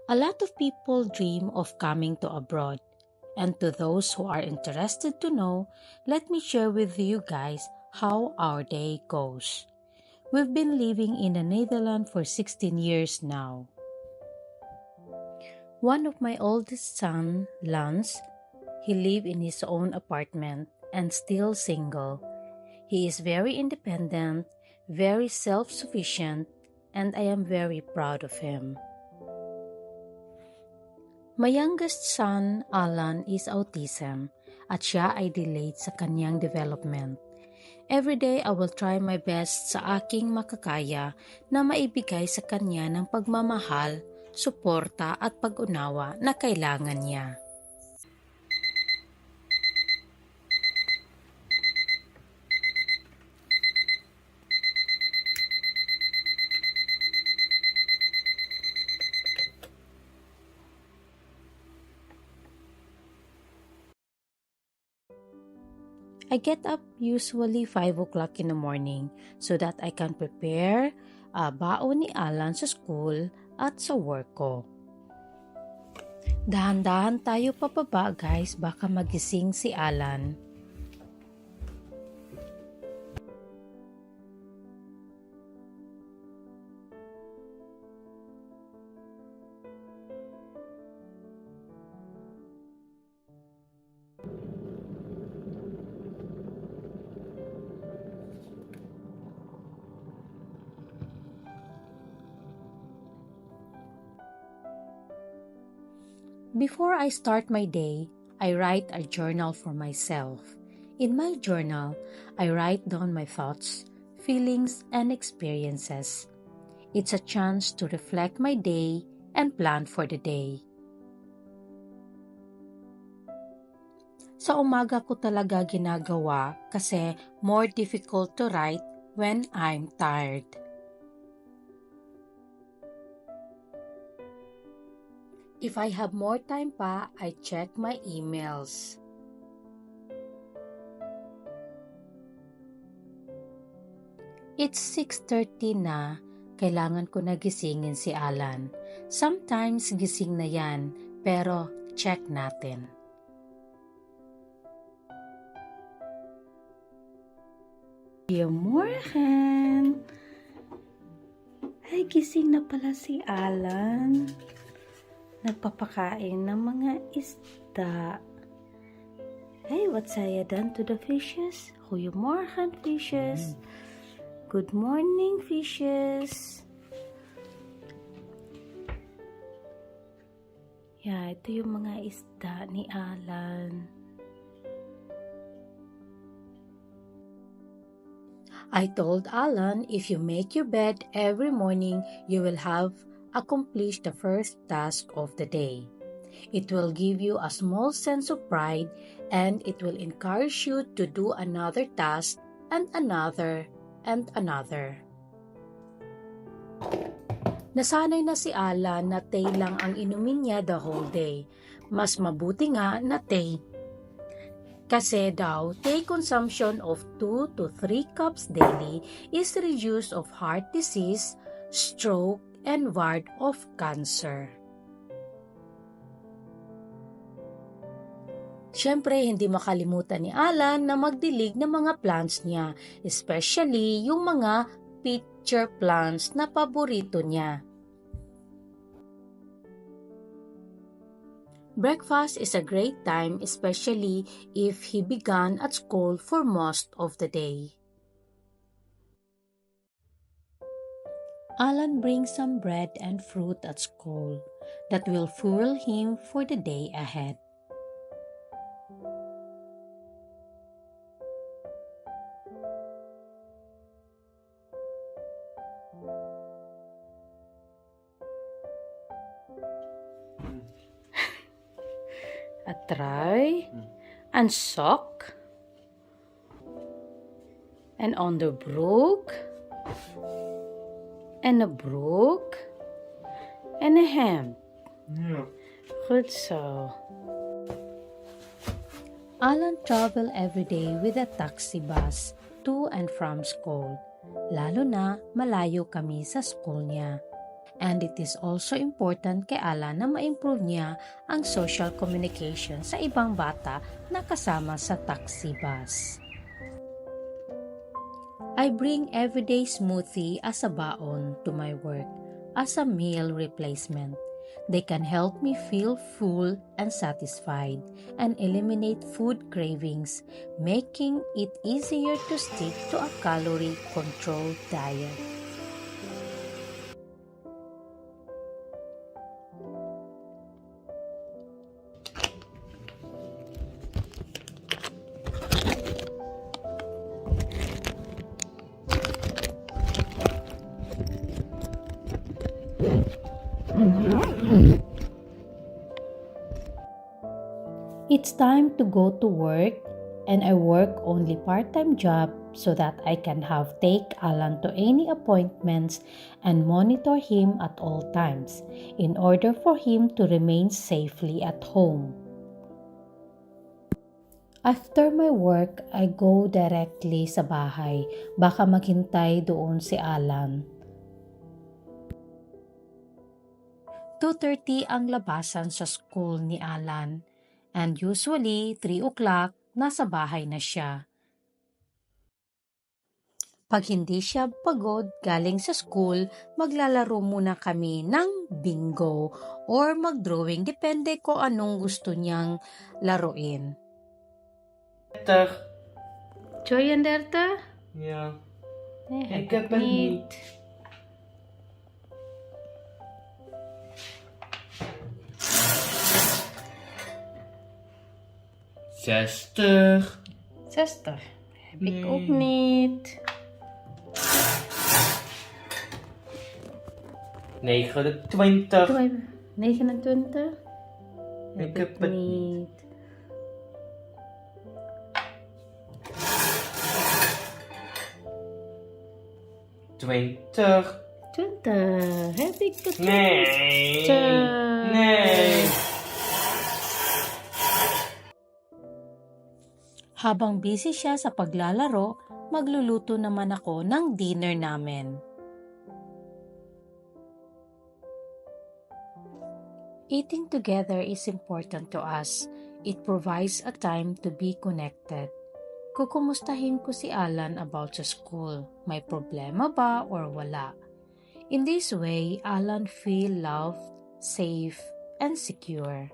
A lot of people dream of coming to abroad. And to those who are interested to know, let me share with you guys how our day goes. We've been living in the Netherlands for 16 years now. One of my oldest son, Lance, he lives in his own apartment and still single. He is very independent, very self-sufficient, and I am very proud of him. My youngest son, Alan, is autism at siya ay delayed sa kanyang development. Every day, I will try my best sa aking makakaya na maibigay sa kanya ng pagmamahal, suporta at pag-unawa na kailangan niya. I get up usually 5 o'clock in the morning so that I can prepare baon ni Alan sa school at sa work ko. Dahan-dahan tayo pababa guys, baka magising si Alan. Before I start my day, I write a journal for myself. In my journal, I write down my thoughts, feelings, and experiences. It's a chance to reflect my day and plan for the day. Sa umaga ko talaga ginagawa kasi more difficult to write when I'm tired. If I have more time pa, I check my emails. It's 6:30 na, kailangan ko na gisingin si Alan. Sometimes gising na yan, pero check natin. Goedemorgen! Ay, gising na pala si Alan. Nagpapakain ng mga isda. Hey, what say you done to the fishes? Goedemorgen, fishes. Good morning, fishes. Yeah, ito yung mga isda ni Alan. I told Alan, if you make your bed every morning, you will have accomplished the first task of the day. It will give you a small sense of pride and it will encourage you to do another task and another and another. Nasanay na si Alan na tea lang ang inumin niya the whole day. Mas mabuti nga na tea. Kasi daw, tea consumption of 2 to 3 cups daily is reduced of heart disease, stroke, and ward of cancer. Siyempre, hindi makalimutan ni Alan na magdilig ng mga plants niya, especially yung mga pitcher plants na paborito niya. Breakfast is a great time, especially if he began at school for most of the day. Alan brings some bread and fruit at school that will fuel him for the day ahead. A try, and sock, and onderbroek, and a broek, and a hemd. Ja. Good so. Alan travel every day with a taxi bus to and from school. Lalo na malayo kami sa school niya. And it is also important kay Alan na ma-improve niya ang social communication sa ibang bata na kasama sa taxi bus. I bring everyday smoothie as a baon to my work as a meal replacement. They can help me feel full and satisfied and eliminate food cravings, making it easier to stick to a calorie-controlled diet. It's time to go to work, and I work only part-time job so that I can take Alan to any appointments and monitor him at all times in order for him to remain safely at home. After my work, I go directly sa bahay. Baka maghintay doon si Alan. 2:30 ang labasan sa school ni Alan. And usually, 3 o'clock, nasa bahay na siya. Pag hindi siya pagod galing sa school, maglalaro muna kami ng bingo or mag-drawing. Depende ko anong gusto niyang laruin. Joy en dertig? Ja. Nee, Ik heb het niet. 60. 60. Heb ik Nee. ook niet. 29. 29? Ik heb het niet. Twintig. 20. Heb ik het Nee. 20? Nee. Habang busy siya sa paglalaro, magluluto naman ako ng dinner namin. Eating together is important to us. It provides a time to be connected. Kukumustahin ko si Alan about sa school. May problema ba or wala? In this way, Alan feel loved, safe, and secure.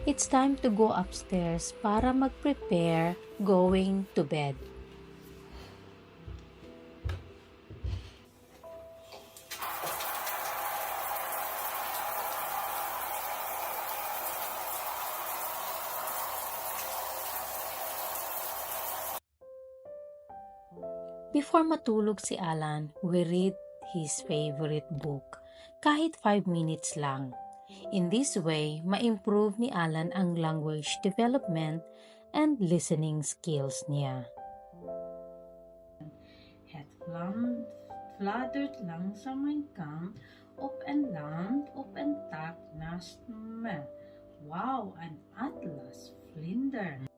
It's time to go upstairs para mag-prepare going to bed. Before matulog si Alan, we read his favorite book, kahit 5 minutes lang. In this way, ma-improve ni Alan ang language development and listening skills niya. Het fladdert langzaam mijn kant, op en land, op en tak naast me. Wauw, een atlasvlinder.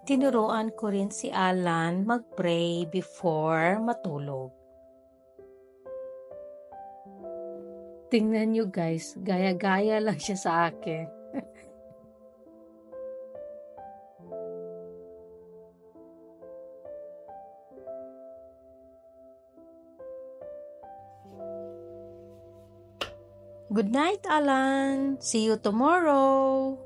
Tinuruan ko rin si Alan mag-pray before matulog. Tingnan nyo guys, gaya-gaya lang siya sa akin. Good night, Alan. See you tomorrow.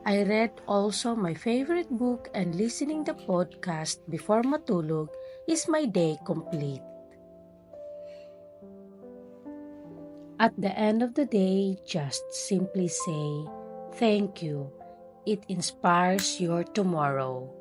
I read also my favorite book and listening the podcast before matulog is my day complete. At the end of the day, just simply say, thank you. It inspires your tomorrow.